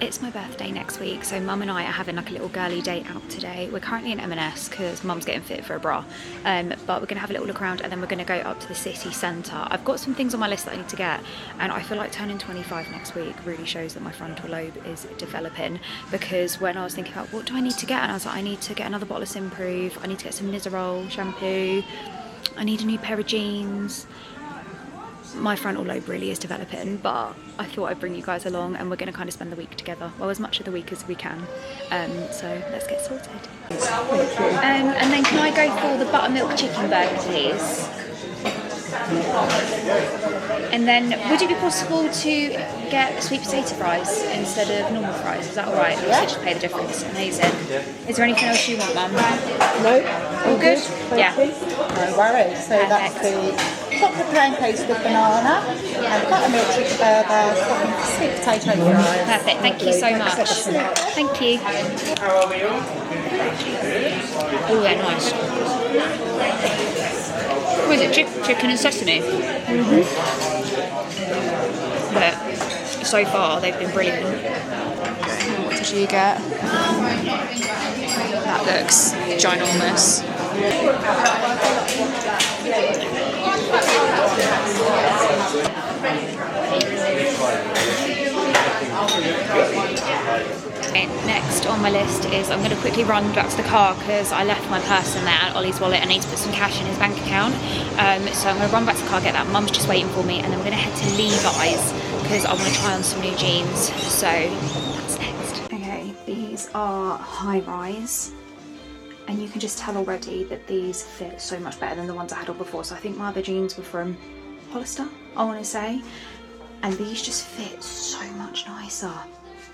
It's my birthday next week, so Mum and I are having like a little girly date out today. We're currently in M&S because Mum's getting fit for a bra, but we're going to have a little look around and then we're going to go up to the city centre. I've got some things on my list that I need to get, and I feel like turning 25 next week really shows that my frontal lobe is developing, because when I was thinking about what do I need to get, and I was like, I need to get another bottle of Simprove, I need to get some Nizzerol shampoo, I need a new pair of jeans. My frontal lobe really is developing, but I thought I'd bring you guys along and we're going to kind of spend the week together, well, as much of the week as we can, so let's get sorted. And then can I go for the buttermilk chicken burger, please? And then would it be possible to get sweet potato fries instead of normal fries? Is that alright? Yeah. Just pay the difference. Amazing. Is there anything else you want, Mum? No. All good? Yeah. No worries. So Perfect. that's the chocolate plain paste with banana and buttermilk chicken burger, sweet potato fries. Perfect. Thank you so much. Thank you. Oh, they're nice. What is it? Chicken and sesame? Mm-hmm. But so far they've been brilliant. What did you get? That looks ginormous. Next on my list is I'm going to quickly run back to the car because I left my purse in there and Ollie's wallet. I need to put some cash in his bank account, so I'm going to run back to the car, get that. Mum's just waiting for me, and then we're going to head to Levi's because I want to try on some new jeans, so that's next. Okay, these are high rise, and you can just tell already that these fit so much better than the ones I had on before. So I think my other jeans were from Hollister, I want to say, and these just fit so much nicer.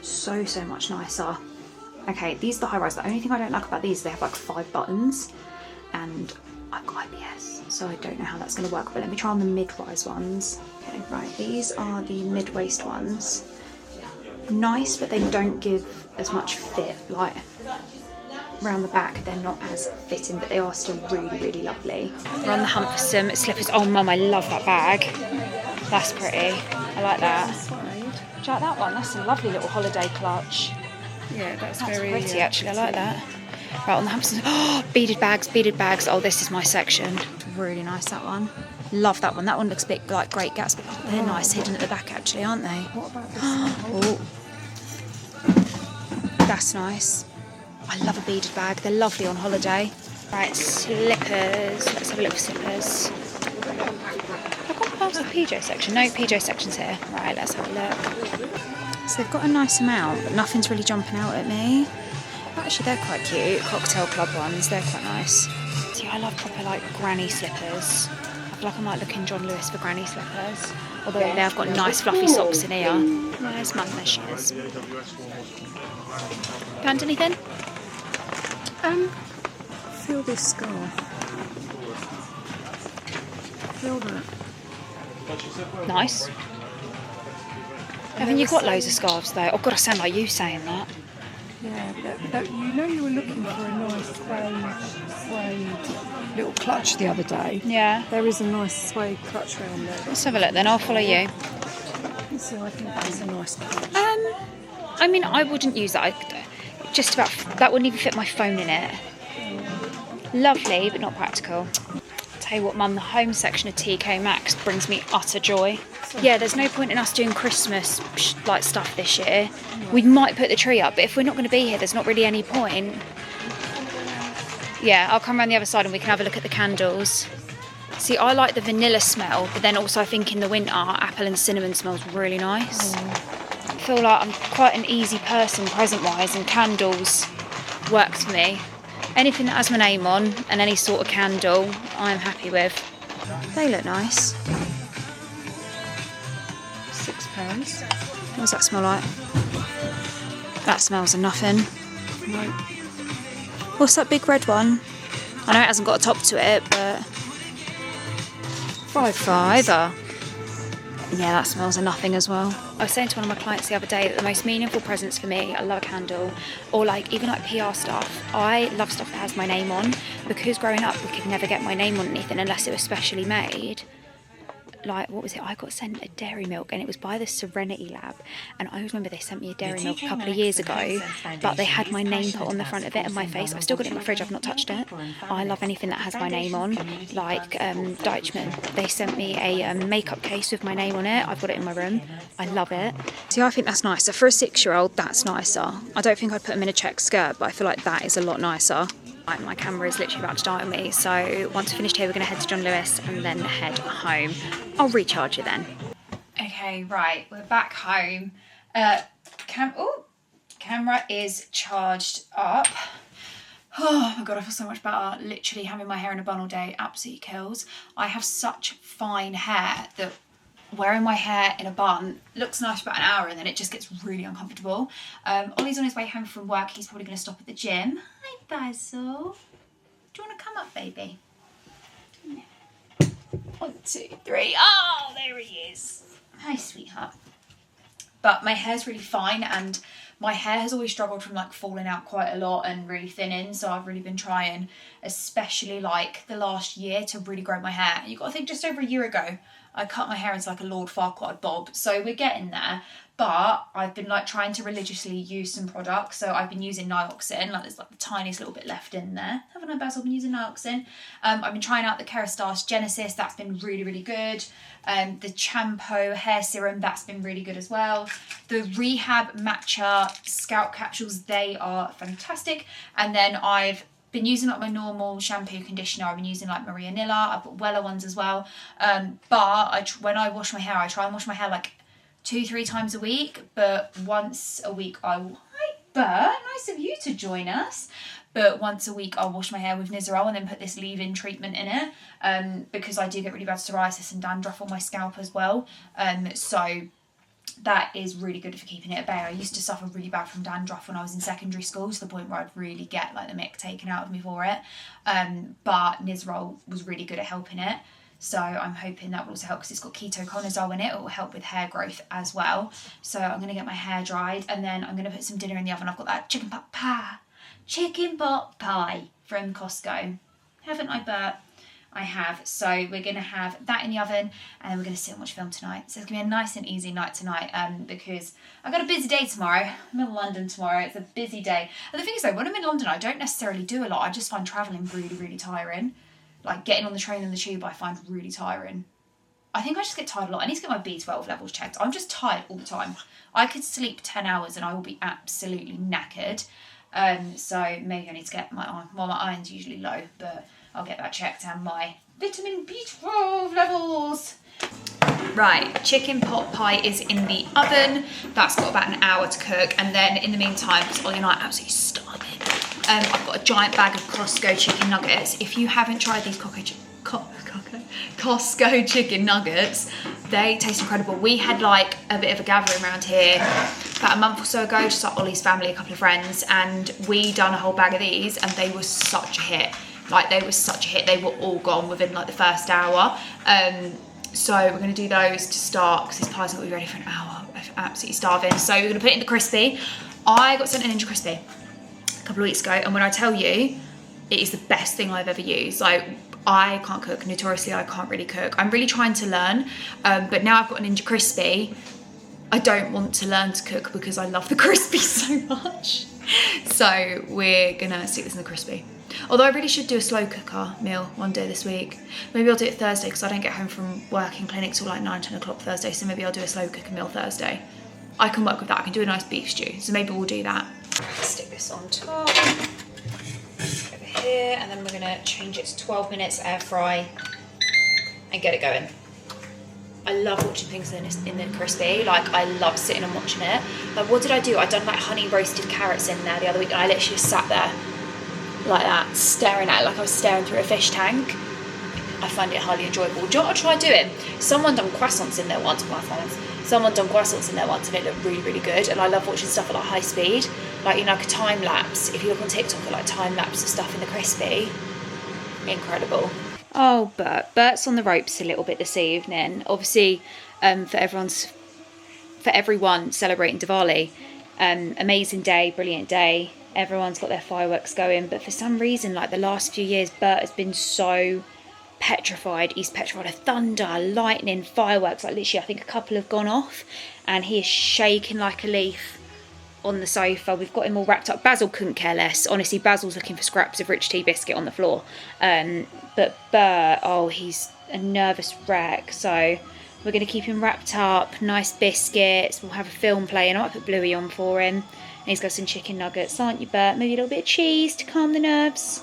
So much nicer. Okay, these are the high rise. The only thing I don't like about these is they have like 5 buttons, and I've got IBS, so I don't know how that's going to work, but let me try on the mid-rise ones. Okay, right, these are the mid-waist ones. Nice, but they don't give as much fit. Like around the back they're not as fitting, but they are still really lovely. We're on the hunt for some slippers. Oh Mum, I love that bag. That's pretty. I like that. Do you like that one? That's a lovely little holiday clutch. Yeah, that's very pretty actually. I like that. Right, on the Hamptons. Oh, beaded bags. Oh, this is my section. Really nice, that one. Love that one. That one looks a bit like Great Gatsby. Oh, they're nice, hidden at the back actually, aren't they? What about this? Oh, that's nice. I love a beaded bag. They're lovely on holiday. Right, slippers. Let's have a look for slippers. I've gone past the PJ section. No, PJ section's here. Right, let's have a look. So they've got a nice amount, but nothing's really jumping out at me. Actually, they're quite cute. Cocktail club ones, they're quite nice. See, I love proper like granny slippers. I feel like I might look in John Lewis for granny slippers. Although they've got nice fluffy socks in here. Where's Mum? There she is. Found anything? Feel this scarf. Feel that. Nice. Haven't you got loads of scarves though? Oh God, I sound like you saying that. Yeah, but you know you were looking for a nice suede little clutch the other day. Yeah. There is a nice suede clutch around there. Let's have a look then, I'll follow you. So I think that's a nice clutch. I mean, I wouldn't use that. Just about, that wouldn't even fit my phone in it. Lovely, but not practical. Tell you what, Mum, the home section of TK Maxx brings me utter joy. Yeah, there's no point in us doing Christmas like stuff this year. We might put the tree up, but if we're not going to be here, there's not really any point. Yeah, I'll come around the other side and we can have a look at the candles. See, I like the vanilla smell, but then also I think in the winter, apple and cinnamon smells really nice. I feel like I'm quite an easy person present-wise, and candles works for me. Anything that has my name on and any sort of candle, I'm happy with. They look nice. £6. What does that smell like? That smells of nothing. No. What's that big red one? I know it hasn't got a top to it, but... £5. Yeah, that smells of nothing as well. I was saying to one of my clients the other day that the most meaningful presents for me, I love a candle, or like even like PR stuff. I love stuff that has my name on, because growing up we could never get my name on anything unless it was specially made. like, what was it? I got sent a dairy milk, and it was by the Serenity Lab. And I always remember they sent me a dairy milk a couple of years ago, but they had my name put on the front of it and my face. I've still got it in my fridge. I've not touched it. I love anything that has my name on, like Deichmann. They sent me a makeup case with my name on it. I've got it in my room. I love it. See, I think that's nicer. For a 6-year-old, that's nicer. I don't think I'd put them in a check skirt, but I feel like that is a lot nicer. My camera is literally about to die on me, so once we're finished here, we're going to head to John Lewis and then head home. I'll recharge it then. Okay, right, we're back home. Camera is charged up. Oh my god, I feel so much better. Literally having my hair in a bun all day absolutely kills. I have such fine hair that wearing my hair in a bun looks nice for about an hour and then it just gets really uncomfortable. Ollie's on his way home from work. He's probably going to stop at the gym. Hi, Basil. Do you want to come up, baby? No. 1, 2, 3. Oh, there he is. Hi, sweetheart. But my hair's really fine, and my hair has always struggled from like falling out quite a lot and really thinning, so I've really been trying, especially like the last year, to really grow my hair. You've got to think, just over a year ago I cut my hair into like a Lord Farquaad bob, so we're getting there. But I've been like trying to religiously use some products. So I've been using Nioxin, like there's like the tiniest little bit left in there. Haven't I, Basil? Been using Nioxin. I've been trying out the Kerastase Genesis, that's been really, really good. The Champo hair serum, that's been really good as well. The Rehab Matcha scalp capsules, they are fantastic. And then I've been using like my normal shampoo, conditioner. I've been using like Maria Nilla. I've got Wella ones as well. But when I wash my hair, I try and wash my hair like 2-3 times a week, but once a week I will... Hi, Bert, nice of you to join us. But once a week I'll wash my hair with Nizoral and then put this leave-in treatment in it, because I do get really bad psoriasis and dandruff on my scalp as well. So that is really good for keeping it at bay. I used to suffer really bad from dandruff when I was in secondary school, to the point where I'd really get like the mick taken out of me for it. But Nizoral was really good at helping it. So I'm hoping that will also help, because it's got ketoconazole in it. It will help with hair growth as well. So I'm going to get my hair dried, and then I'm going to put some dinner in the oven. I've got that chicken pot pie from Costco. Haven't I, Bert? I have. So we're going to have that in the oven, and then we're going to sit and watch film tonight. So it's going to be a nice and easy night tonight, because I've got a busy day tomorrow. I'm in London tomorrow. It's a busy day. And the thing is though, when I'm in London, I don't necessarily do a lot. I just find travelling really, really tiring. Like getting on the train and the tube, I find really tiring. I think I just get tired a lot. I need to get my B12 levels checked. I'm just tired all the time. I could sleep 10 hours and I will be absolutely knackered. So maybe I need to get my iron. Well, my iron's usually low, but I'll get that checked, and my vitamin B12 levels. Right, chicken pot pie is in the oven. That's got about an hour to cook. And then in the meantime, because Ollie and I are absolutely starving, I've got a giant bag of Costco chicken nuggets. If you haven't tried these Costco chicken nuggets, they taste incredible. We had like a bit of a gathering around here about a month or so ago, just like Ollie's family, a couple of friends, and we done a whole bag of these, and they were such a hit. Like they were such a hit. They were all gone within like the first hour. So we're going to do those to start, because this pie's not going to be ready for an hour. I'm absolutely starving. So we're going to put it in the crispy. I got sent a Ninja Crispy a couple of weeks ago, and when I tell you, it is the best thing I've ever used. Like, I can't cook. Notoriously, I can't really cook. I'm really trying to learn, but now I've got a Ninja Crispy, I don't want to learn to cook because I love the crispy so much. So we're gonna stick this in the crispy. Although I really should do a slow cooker meal one day this week. Maybe I'll do it Thursday, because I don't get home from work in clinic till like 9-10 o'clock Thursday, so maybe I'll do a slow cooker meal Thursday. I can work with that. I can do a nice beef stew, so maybe we'll do that. Stick this on top over here, and then we're gonna change it to 12 minutes air fry and get it going. I love watching things in the crispy. Like, I love sitting and watching it. Like, what did I do? I done like honey roasted carrots in there the other week, and I literally just sat there like that, staring at it like I was staring through a fish tank. I find it highly enjoyable. Do you know what I tried doing? Someone done croissants in there once. Someone done croissants in there once, and it looked really, really good. And I love watching stuff at like high speed, like, you know, like a time lapse. If you look on TikTok at like time lapse of stuff in the crispy, incredible. Oh, Bert's on the ropes a little bit this evening. Obviously, for everyone celebrating Diwali, amazing day, brilliant day. Everyone's got their fireworks going, but for some reason, like the last few years, Bert has been so petrified. He's petrified of thunder, lightning, fireworks. Like literally, I think a couple have gone off, and he is shaking like a leaf on the sofa. We've got him all wrapped up. Basil couldn't care less. Honestly, Basil's looking for scraps of rich tea biscuit on the floor. But Bert, oh, he's a nervous wreck. So we're going to keep him wrapped up. Nice biscuits. We'll have a film playing. I might put Bluey on for him. And he's got some chicken nuggets, aren't you, Bert? Maybe a little bit of cheese to calm the nerves.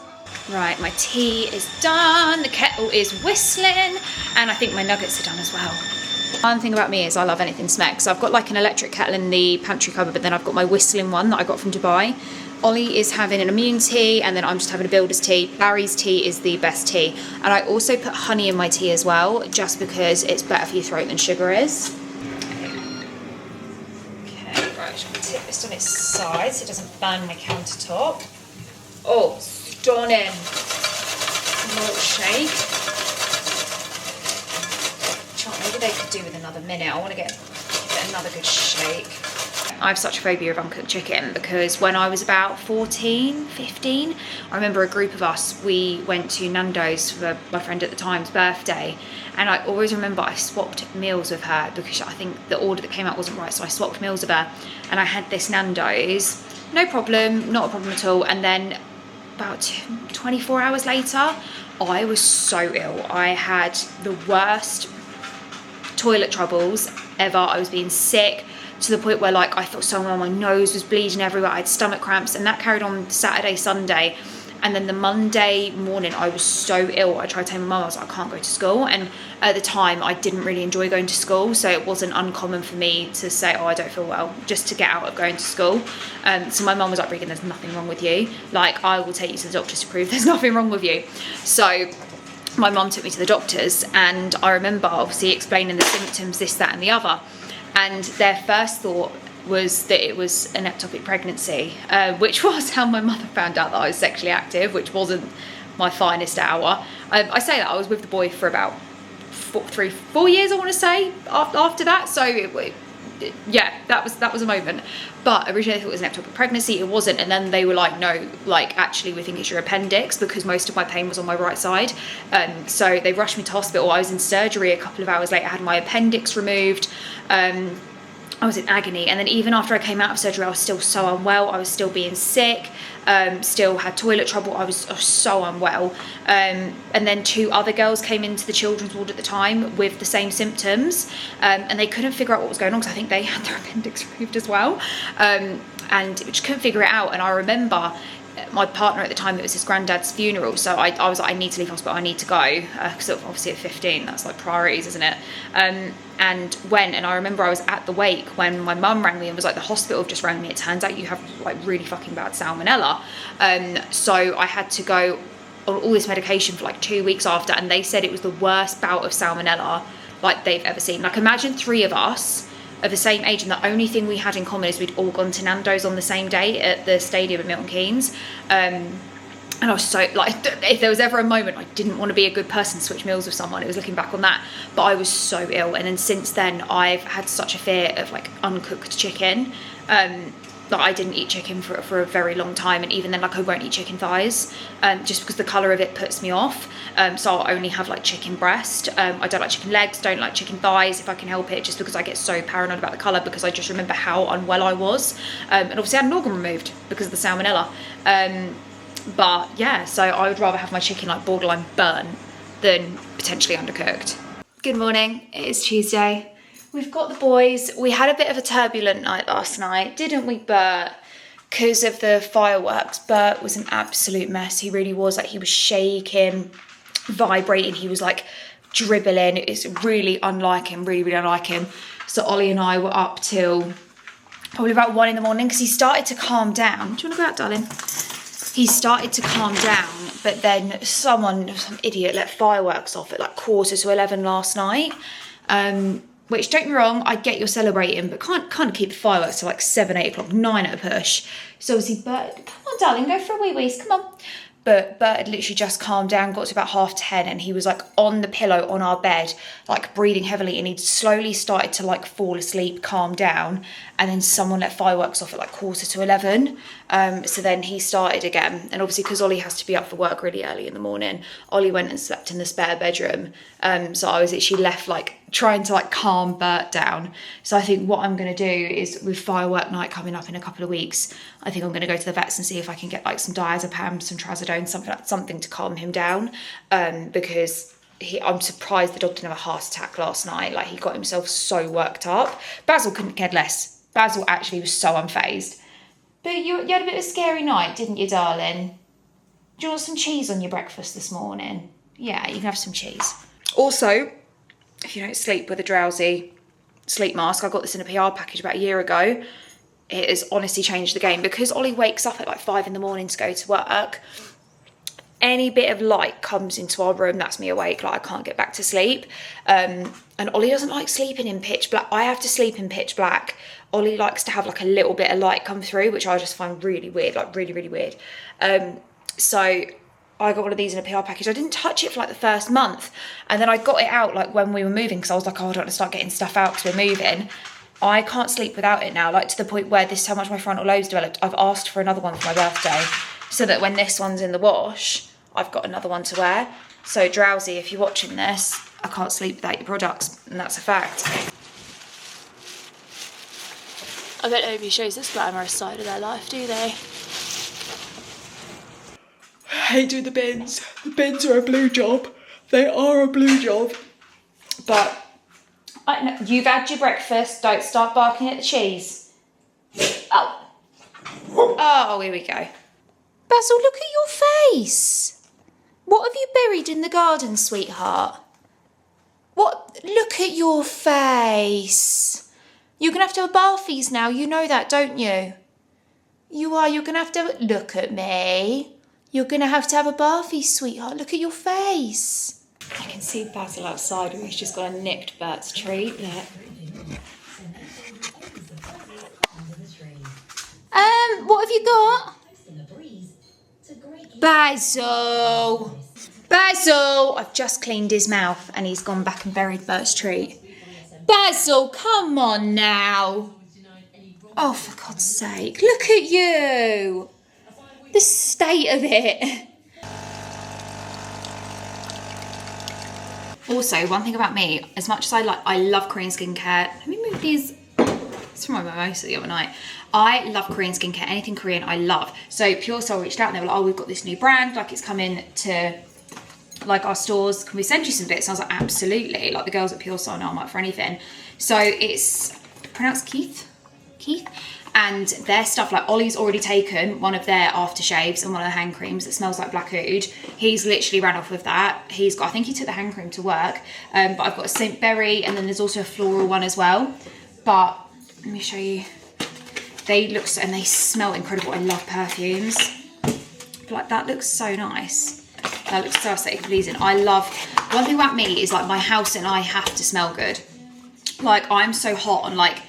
Right, my tea is done. The kettle is whistling. And I think my nuggets are done as well. One thing about me is I love anything smeck. So I've got like an electric kettle in the pantry cupboard, but then I've got my whistling one that I got from Dubai. Ollie is having an immune tea, and then I'm just having a builder's tea. Barry's tea is the best tea. And I also put honey in my tea as well, just because it's better for your throat than sugar is. Okay, right, just gonna tip this on its side so it doesn't burn my countertop. Oh, stunning. Malt shake. Maybe they could do with another minute. I want to get another good shake. I have such a phobia of uncooked chicken because when I was about 14, 15, I remember a group of us, we went to Nando's for my friend at the time's birthday, and I always remember I swapped meals with her because I think the order that came out wasn't right, so I swapped meals with her, and I had this Nando's, no problem, not a problem at all, and then about 24 hours later, I was so ill. I had the worst toilet troubles ever. I was being sick to the point where like I felt so well, my nose was bleeding everywhere, I had stomach cramps, and that carried on Saturday, Sunday, and then the Monday morning I was so ill. I tried to tell my mum, I was like, I can't go to school, and at the time I didn't really enjoy going to school, so it wasn't uncommon for me to say, oh, I don't feel well, just to get out of going to school. So my mum was like, Regan, there's nothing wrong with you, like I will take you to the doctors to prove there's nothing wrong with you. So my mum took me to the doctors, and I remember obviously explaining the symptoms, this, that and the other, and their first thought was that it was an ectopic pregnancy, which was how my mother found out that I was sexually active, which wasn't my finest hour. I say that I was with the boy for about 4 years, I want to say, after that, so yeah, that was a moment. But originally I thought it was an ectopic pregnancy. It wasn't, and then they were like, no, like actually we think it's your appendix, because most of my pain was on my right side. So they rushed me to hospital. I was in surgery a couple of hours later. I had my appendix removed. I was in agony, and then even after I came out of surgery I was still so unwell. I was still being sick, still had toilet trouble. I was so unwell, and then 2 other girls came into the children's ward at the time with the same symptoms, and they couldn't figure out what was going on because I think they had their appendix removed as well, and just couldn't figure it out. And I remember my partner at the time, it was his granddad's funeral, so I was like, I need to leave hospital, I need to go, because obviously at 15 that's like priorities, isn't it? And went, and I remember I was at the wake when my mum rang me and was like, the hospital have just rang me, it turns out you have like really fucking bad salmonella. So I had to go on all this medication for like 2 weeks after, and they said it was the worst bout of salmonella like they've ever seen. Like imagine 3 of us of the same age, and the only thing we had in common is we'd all gone to Nando's on the same day at the stadium at Milton Keynes, and I was so like, if there was ever a moment I didn't want to be a good person to switch meals with someone, it was looking back on that. But I was so ill, and then since then I've had such a fear of like uncooked chicken, that I didn't eat chicken for a very long time, and even then like I won't eat chicken thighs, just because the colour of it puts me off. So I'll only have like chicken breast. I don't like chicken legs, don't like chicken thighs if I can help it, just because I get so paranoid about the colour, because I just remember how unwell I was, and obviously I had an organ removed because of the salmonella. But yeah, so I would rather have my chicken like borderline burnt than potentially undercooked. Good morning, it is Tuesday. We've got the boys. We had a bit of a turbulent night last night, didn't we, Bert? Because of the fireworks. Bert was an absolute mess. He really was. Like, he was shaking, vibrating. He was like dribbling. It's really unlike him, really, really unlike him. So Ollie and I were up till probably about 1 in the morning because he started to calm down. Do you want to go out, darling? He started to calm down, but then some idiot let fireworks off at like 11:15 last night. Which, don't get me wrong, I get you're celebrating, but can't keep the fireworks till like 7, 8 o'clock, 9 at a push. So obviously, Bert, come on, darling, go for a wee-wees, come on. But Bert had literally just calmed down, got to about 10:30, and he was like on the pillow on our bed, like breathing heavily, and he'd slowly started to like fall asleep, calm down, and then someone let fireworks off at like 10:45. So then he started again, and obviously because Ollie has to be up for work really early in the morning, Ollie went and slept in the spare bedroom. So I was literally left like trying to like calm Bert down. So I think what I'm going to do is, with firework night coming up in a couple of weeks, I think I'm going to go to the vets and see if I can get like some diazepam, some trazodone, something to calm him down, because I'm surprised the dog didn't have a heart attack last night. Like, he got himself so worked up. Basil couldn't care less. Basil actually was so unfazed. But you had a bit of a scary night, didn't you, darling? Do you want some cheese on your breakfast this morning? Yeah, you can have some cheese. Also, if you don't sleep with a drowsy sleep mask, I got this in a PR package about a year ago. It has honestly changed the game, because Ollie wakes up at like 5 in the morning to go to work. Any bit of light comes into our room, that's me awake, like I can't get back to sleep. And Ollie doesn't like sleeping in pitch black. I have to sleep in pitch black. Ollie likes to have like a little bit of light come through, which I just find really weird, like really, really weird. So I got one of these in a PR package. I didn't touch it for like the first month. And then I got it out like when we were moving, because I was like, oh, I don't want to start getting stuff out because we're moving. I can't sleep without it now, like to the point where this is how much my frontal lobe's developed. I've asked for another one for my birthday, so that when this one's in the wash, I've got another one to wear. So drowsy, if you're watching this, I can't sleep without your products, and that's a fact. I bet nobody shows this glamorous side of their life, do they? I hate doing the bins. The bins are a blue job. They are a blue job. But you've had your breakfast. Don't start barking at the cheese. Oh, here we go. Basil, look at your face. What have you buried in the garden, sweetheart? What? Look at your face. You're going to have bathies now. You know that, don't you? You are. You're going to have to... Look at me. You're going to have a bathie, sweetheart. Look at your face. I can see Basil outside, and he's just got a nicked Bert's treat. Look. What have you got? Basil! Basil! I've just cleaned his mouth, and he's gone back and buried Bert's treat. Basil, come on now. Oh, for God's sake. Look at you. The state of it. Also, one thing about me, as much as I love Korean skincare. Let me move these. It's from my mimosa the other night. I love Korean skincare. Anything Korean, I love. So Pure Soul reached out and they were like, oh, we've got this new brand. Like, it's coming to like our stores. Can we send you some bits? And I was like, absolutely. Like, the girls at Pure Soul know I'm up for anything. So it's pronounced Keith. And their stuff, like Ollie's already taken one of their aftershaves and one of the hand creams that smells like black oud. He's literally ran off with that. He's got, I think he took the hand cream to work, but I've got a Saint Berry, and then there's also a floral one as well. But let me show you. They look, and they smell incredible. I love perfumes. But like, that looks so nice. That looks so aesthetically pleasing. I love, one thing about me is like my house and I have to smell good. Like, I'm so hot on like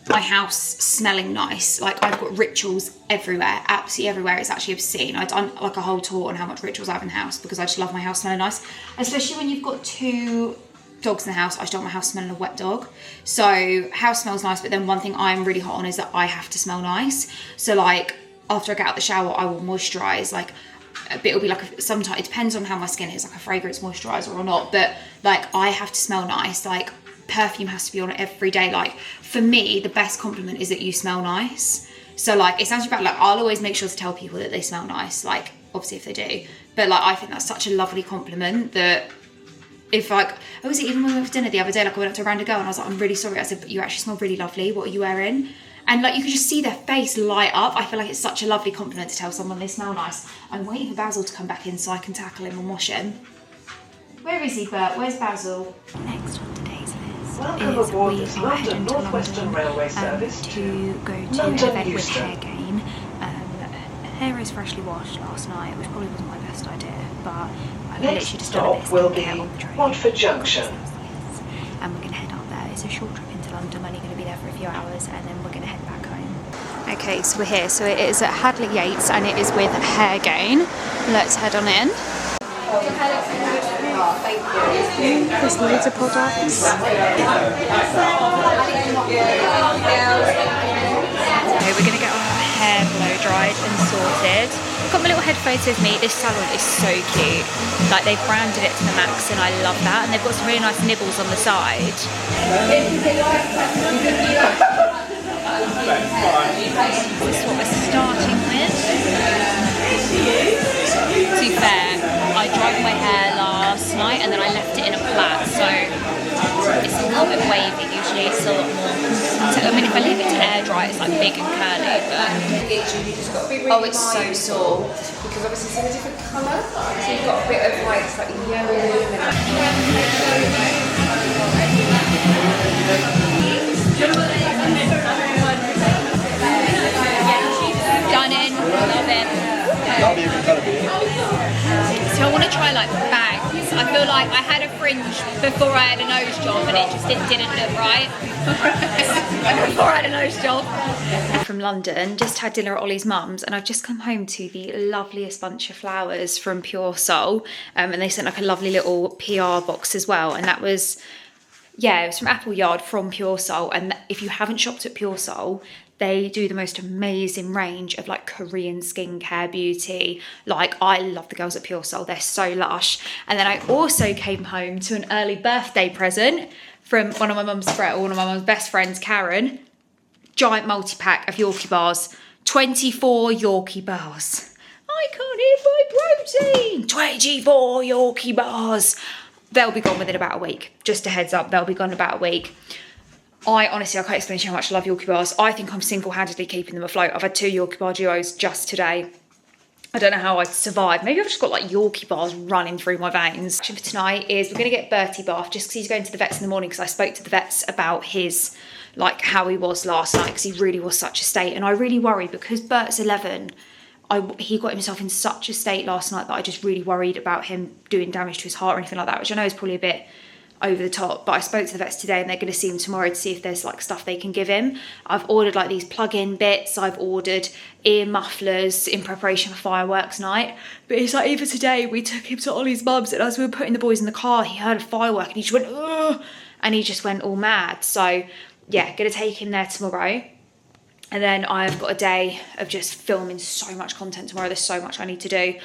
my house smelling nice. Like, I've got rituals everywhere, absolutely everywhere. It's actually obscene. I've done like a whole tour on how much rituals I have in the house, because I just love my house smelling nice. Especially when you've got 2 dogs in the house. I just don't want my house smelling a wet dog. So house smells nice, but then one thing I'm really hot on is that I have to smell nice. So like, after I get out of the shower, I will moisturize. Like, a bit will be like, sometimes it depends on how my skin is, like a fragrance moisturizer or not, but like, I have to smell nice. Like, perfume has to be on it every day. Like, for me, the best compliment is that you smell nice. So like, it sounds bad, like I'll always make sure to tell people that they smell nice, like obviously if they do, but like, I think that's such a lovely compliment that if like, obviously even when we went for dinner the other day, like I went up to a random girl and I was like, I'm really sorry, I said, but you actually smell really lovely, what are you wearing? And like, you could just see their face light up. I feel like it's such a lovely compliment to tell someone they smell nice. I'm waiting for Basil to come back in so I can tackle him and wash him. Where is he, Bert? Where's Basil? Next on today's list Welcome is aboard we this are heading London to North Western London Railway service to go to London an event with Euston. Hair Gain. Hair is freshly washed last night, which probably wasn't my best idea, but I've literally Next just done a bit of stop will be skincare on the train. Watford Junction. And we're going to head up there. It's a short trip into London, I'm only going to be there for a few hours, and then we're going to head back home. Okay, so we're here. So it is at Hadley Yates and it is with Hair Gain. Let's head on in. There's loads of products. Okay, we're going to get our hair blow dried and sorted. I've got my little head photo of me. This salon is so cute. Like, they've branded it to the max and I love that. And they've got some really nice nibbles on the side. This is what we're starting with. To be fair, I dried my hair last night and then I left it in a plait, so it's a little bit wavy. Usually it's a lot more. I mean, if I leave it to air dry, it's like big and curly, but oh, it's so sore. Because obviously it's in a different colour, so you've got a bit of like slightly yellow Done in, love it. So I want to try like bangs. I feel like I had a fringe before I had a nose job and it just didn't look right. Before I had a nose job. From London, just had dinner at Ollie's mum's and I've just come home to the loveliest bunch of flowers from Pure Soul, and they sent like a lovely little PR box as well, and that was, yeah, it was from Apple Yard from Pure Soul. And if you haven't shopped at Pure Soul, they do the most amazing range of like Korean skincare beauty. Like, I love the girls at Pure Soul, they're so lush. And then I also came home to an early birthday present from one of my mum's best friends, Karen. Giant multi-pack of Yorkie bars, 24 Yorkie bars. I can't eat my protein. 24 Yorkie bars. They'll be gone within about a week. Just a heads up, they'll be gone in about a week. I honestly, I can't explain to you how much I love Yorkie bars. I think I'm single-handedly keeping them afloat. I've had 2 Yorkie bar duos just today. I don't know how I'd survive. Maybe I've just got like Yorkie bars running through my veins. For tonight is we're going to get Bertie bath just because he's going to the vets in the morning, because I spoke to the vets about his, like how he was last night, because he really was such a state. And I really worry because Bert's 11. He got himself in such a state last night that I just really worried about him doing damage to his heart or anything like that, which I know is probably a bit over the top, but I spoke to the vets today and they're going to see him tomorrow to see if there's like stuff they can give him. I've ordered like these plug-in bits, I've ordered ear mufflers in preparation for fireworks night, but it's like even today we took him to Ollie's mum's and as we were putting the boys in the car he heard a firework and he just went ugh, and he just went all mad. So yeah, gonna take him there tomorrow. And then I've got a day of just filming so much content tomorrow. There's so much I need to do.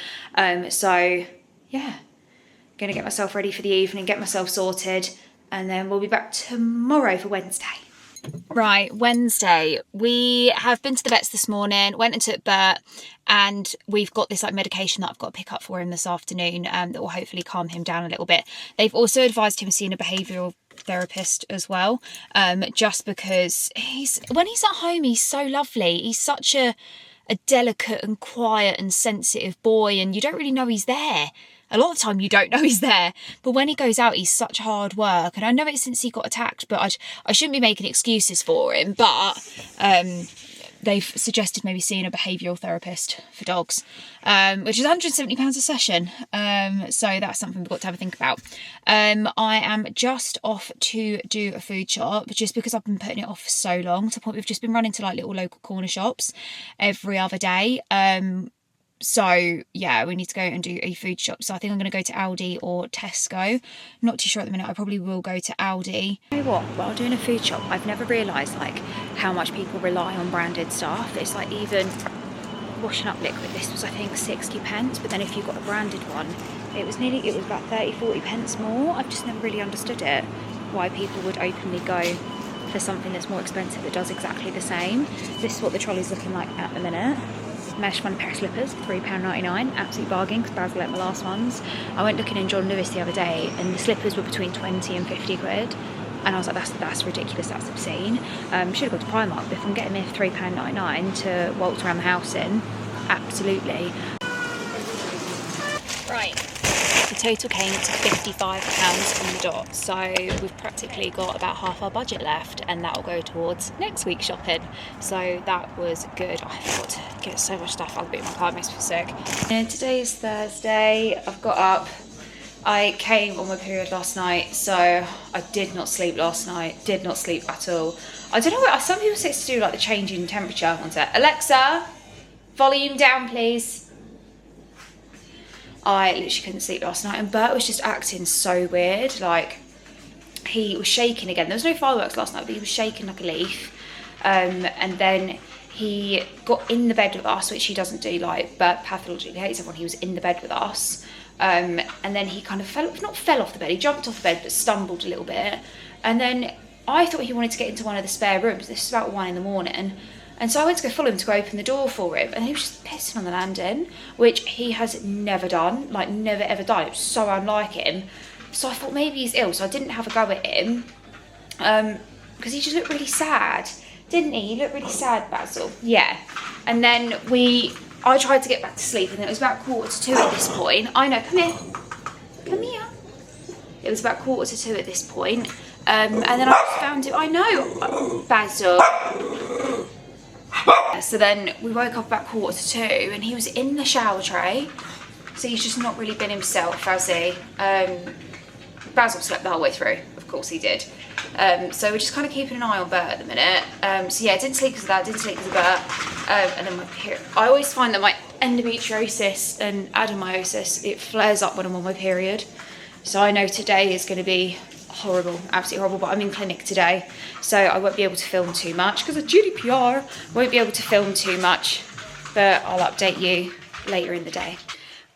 So yeah, gonna get myself ready for the evening, get myself sorted, and then we'll be back tomorrow for Wednesday. Right, Wednesday. We have been to the vets this morning, went and took Bert, and we've got this like medication that I've got to pick up for him this afternoon that will hopefully calm him down a little bit. They've also advised him seeing a behavioural therapist as well, just because when he's at home he's so lovely. He's such a delicate and quiet and sensitive boy, and you don't really know he's there. A lot of the time you don't know he's there, but when he goes out he's such hard work. And I know it's since he got attacked, but I shouldn't be making excuses for him, but they've suggested maybe seeing a behavioural therapist for dogs, which is £170 a session, so that's something we've got to have a think about. I am just off to do a food shop just because I've been putting it off for so long, to the point we've just been running to like little local corner shops every other day. So yeah, we need to go and do a food shop. So I think I'm going to go to Aldi or Tesco. Not too sure at the minute. I probably will go to Aldi. You know what? While doing a food shop, I've never realised like how much people rely on branded stuff. It's like even washing up liquid. This was I think 60p, but then if you got a branded one, it was about 30-40p more. I've just never really understood it. Why people would openly go for something that's more expensive that does exactly the same. This is what the trolley's looking like at the minute. Mesh one pair of slippers, £3.99, absolute bargain because Basil let my last ones. I went looking in John Lewis the other day and the slippers were between 20 and 50 quid. And I was like, that's ridiculous, that's obscene. Should have gone to Primark, but if I'm getting this £3.99 to waltz around the house in, absolutely. Right, the total came to £55 on the dot, so we've practically got about half our budget left, and that will go towards next week's shopping. So that was good. I forgot to get so much stuff out of the boot in my car, it makes me sick. And today is Thursday. I've got up. I came on my period last night, so I did not sleep last night, did not sleep at all. I don't know what, some people say it's to do like the change in temperature. One sec. Alexa, volume down please. I literally couldn't sleep last night, and Bert was just acting so weird. Like, he was shaking again. There was no fireworks last night, but he was shaking like a leaf. And then he got in the bed with us, which he doesn't do. Like, Bert pathologically hates everyone. He was in the bed with us. And then he kind of not fell off the bed, he jumped off the bed, but stumbled a little bit. And then I thought he wanted to get into one of the spare rooms. This is about 1 in the morning. And so I went to go follow him to go open the door for him, and he was just pissing on the landing, which he has never done, like never ever done. It was so unlike him. So I thought maybe he's ill, so I didn't have a go at him, because he just looked really sad, didn't he? He looked really sad, Basil. Yeah. And then I tried to get back to sleep, and it was about 1:45 at this point. I know, come here. Come here. It was about 1:45 at this point. And then I just found him, I know, Basil. So then we woke up about 1:45, and he was in the shower tray. So he's just not really been himself, has he? Basil slept the whole way through, of course he did. So we're just kind of keeping an eye on Bert at the minute. So yeah, didn't sleep because of that, didn't sleep because of Bert. And then I always find that my endometriosis and adenomyosis, it flares up when I'm on my period. So I know today is going to be horrible, absolutely horrible, but I'm in clinic today, so I won't be able to film too much because of GDPR. Won't be able to film too much, but I'll update you later in the day.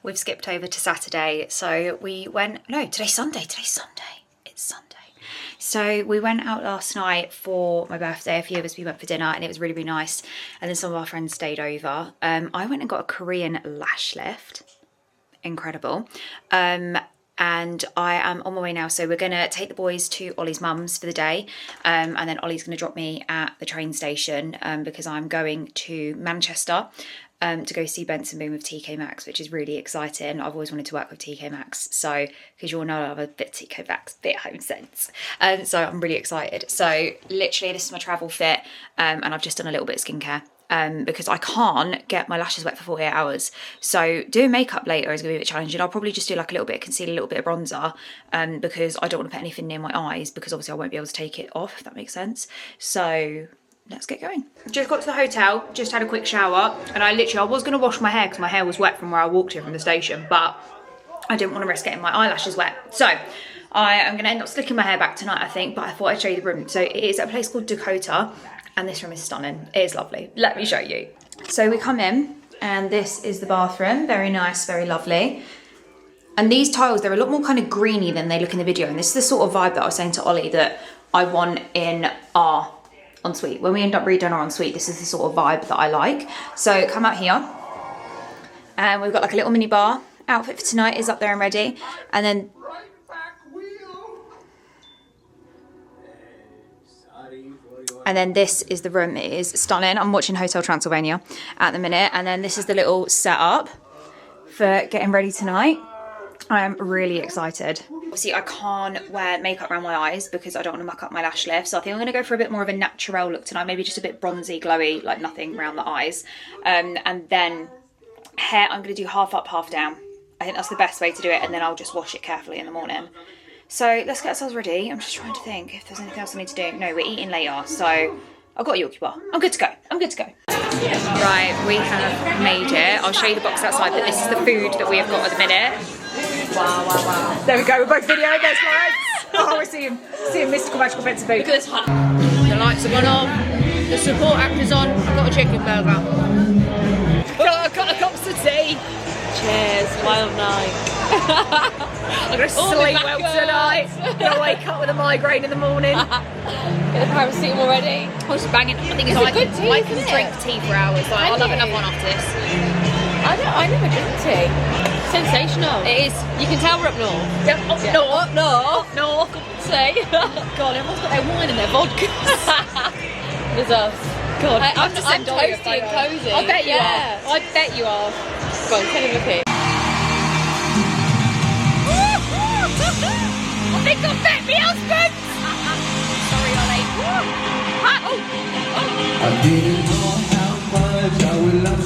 We've skipped over to Saturday, so we went, no, today's Sunday, it's Sunday. So we went out last night for my birthday. A few of us, we went for dinner, and it was really, really nice. And then some of our friends stayed over. I went and got a Korean lash lift. Incredible. And I am on my way now, so we're going to take the boys to Ollie's mum's for the day, and then Ollie's going to drop me at the train station because I'm going to Manchester to go see Benson Boone with TK Maxx, which is really exciting. I've always wanted to work with TK Maxx, so because you all know I have a bit TK Maxx, bit home sense, so I'm really excited. So literally this is my travel fit, and I've just done a little bit of skincare. Because I can't get my lashes wet for 48 hours. So doing makeup later is going to be a bit challenging. I'll probably just do like a little bit of concealer, a little bit of bronzer, because I don't want to put anything near my eyes, because obviously I won't be able to take it off, if that makes sense. So let's get going. Just got to the hotel, just had a quick shower, and I was going to wash my hair because my hair was wet from where I walked here from the station, but I didn't want to risk getting my eyelashes wet. So I am going to end up slicking my hair back tonight, I think, but I thought I'd show you the room. So it is at a place called Dakota. And this room is stunning. It is lovely. Let me show you. So we come in, and this is the bathroom. Very nice, very lovely. And these tiles, they're a lot more kind of greeny than they look in the video. And this is the sort of vibe that I was saying to Ollie that I want in our ensuite. When we end up redoing our ensuite, this is the sort of vibe that I like. So come out here, and we've got like a little mini bar. Outfit for tonight is up there and ready. And then this is the room. It is stunning. I'm watching Hotel Transylvania at the minute. And then this is the little setup for getting ready tonight. I am really excited. Obviously, I can't wear makeup around my eyes because I don't want to muck up my lash lift. So I think I'm going to go for a bit more of a natural look tonight. Maybe just a bit bronzy, glowy, like nothing around the eyes. And then hair, I'm going to do half up, half down. I think that's the best way to do it. And then I'll just wash it carefully in the morning. So let's get ourselves ready. I'm just trying to think if there's anything else I need to do. No, we're eating later, so I've got a Yorkie bar. I'm good to go. I'm good to go. Right, we have made it. I'll show you the box outside, but this is the food that we have got at the minute. Wow, wow, wow. There we go. We're both video. There's Florence. Oh, we're seeing mystical, magical Benson Boone. Look at this hut. The lights are gone on. The support actor's on. I've got a chicken burger. I've got a cup of tea. Cheers. Wild night. I'm going to sleep well tonight. I'm going to wake up with a migraine in the morning. Get the paracetamol ready. I was banging. I think I can drink tea for hours. Like, I'll have another one after this. I never drink tea. Sensational. It is. You can tell we're up north. Yep. Up north. Say. God, everyone's got their wine and their vodka. There's us. God, I'm toasty and cozy. I bet you are. I bet you are. Go on, tell him a pig. I think I bet me husband. Sorry, Ollie. I didn't know how much I would love